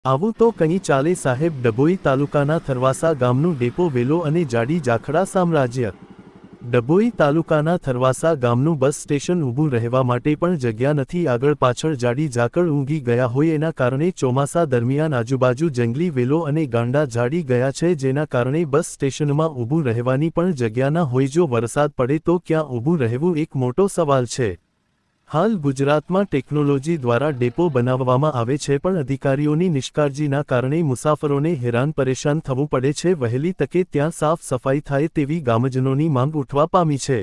આવું તો કંઈ ચાલે સાહેબ। ડભોઈ તાલુકાના થરવાસા ગામનું ડેપો વેલો અને જાડી જાખડા સામ્રાજ્ય। ડભોઈ તાલુકાના થરવાસા ગામનું બસ સ્ટેશન ઊભું રહેવા માટે પણ જગ્યા નથી। આગળ પાછળ જાડી ઝાકળ ઊંઘી ગયા હોય એના કારણે ચોમાસા દરમિયાન આજુબાજુ જંગલી વેલો અને ગાંડા ઝાડી ગયા છે, જેના કારણે બસ સ્ટેશનમાં ઊભું રહેવાની પણ જગ્યા ન હોય। જો વરસાદ પડે તો ક્યાં ઊભું રહેવું એક મોટો સવાલ છે। હાલ ગુજરાતમાં ટેકનોલોજી દ્વારા ડેપો બનાવવામાં આવે છે, પણ અધિકારીઓની નિષ્કાળજીના કારણે મુસાફરોને હેરાન પરેશાન થવું પડે છે। વહેલી તકે ત્યાં સાફ સફાઈ થાય તેવી ગામજનોની માંગ ઉઠવા પામી છે।